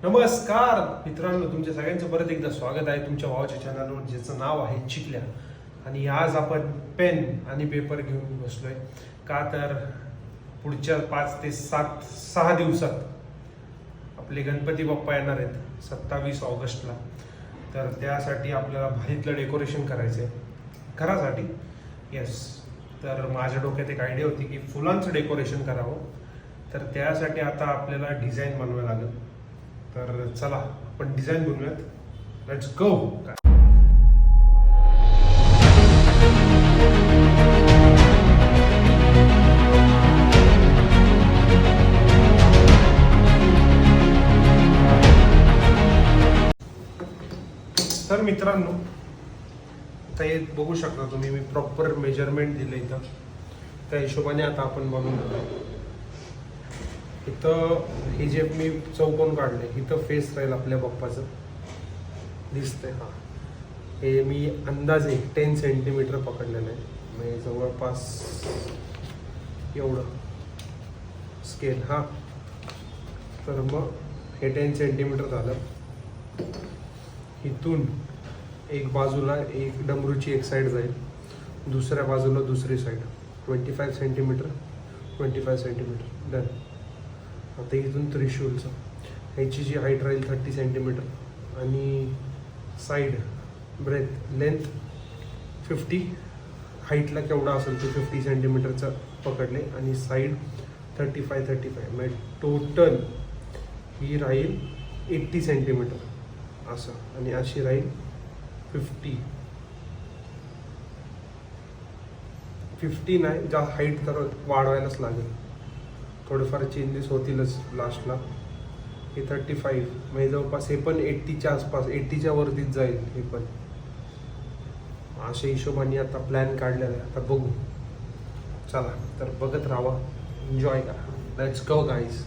नमस्कार मित्रांनो, तुमच्या सगळ्यांचं परत एकदा स्वागत आहे तुमच्या भावाच्या चॅनलवर, ज्याचं नाव आहे चिकल्या. आणि आज आपण पेन आणि पेपर घेऊन बसलोय का तर पुढच्या 5 ते 6 दिवसात आपले गणपती बाप्पा येणार आहेत 27 ऑगस्टला. तर त्यासाठी आपल्याला भारीतलं डेकोरेशन करायचं आहे घरासाठी. येस, तर माझ्या डोक्यात एक आयडिया होती की फुलांचं डेकोरेशन करावं. तर त्यासाठी आता आपल्याला डिझाईन बनवावं लागेल. तर चला आपण डिझाईन बनवूयात. Let's go. तर मित्रांनो, आता हे बघू शकता तुम्ही, मी प्रॉपर मेजरमेंट दिलं इथं. त्या हिशोबाने आता आपण बनवून इथं हे जे मी चौकोन काढले, इथं फेस राहील आपल्या बाप्पाचं, दिसतंय. हां, हे मी अंदाजे 10 सेंटीमीटर पकडलेलं आहे. म्हणजे जवळपास एवढं स्केल. हां, तर मग हे 10 सेंटीमीटर झालं. इथून एक बाजूला एक डमरूची एक साईड जाईल, दुसऱ्या बाजूला दुसरी साईड 25 सेंटीमीटर 25 सेंटीमीटर डन. आता इथून त्रिशूलचं ह्याची जी हाईट राहील 30 सेंटीमीटर आणि साईड ब्रेथ लेंथ 50, हाईटला केवढा असेल ते 50 सेंटीमीटरचं पकडले आणि साईड 35 म्हणजे टोटल ही राहील 80 सेंटीमीटर असं. आणि अशी राहील 50 नाही, जा हाईट तर वाढवायलाच लागेल, थोडेफार चेंजेस होतीलच लास्टला. हे 35 म्हणजे जवळपास हे पण 80च्या आसपास, 80च्या वरतीच जाईल हे पण. अशा हिशोबाने आता प्लॅन काढलेला आहे. आता बघू, चला तर बघत राहा, एन्जॉय करा. Let's go guys.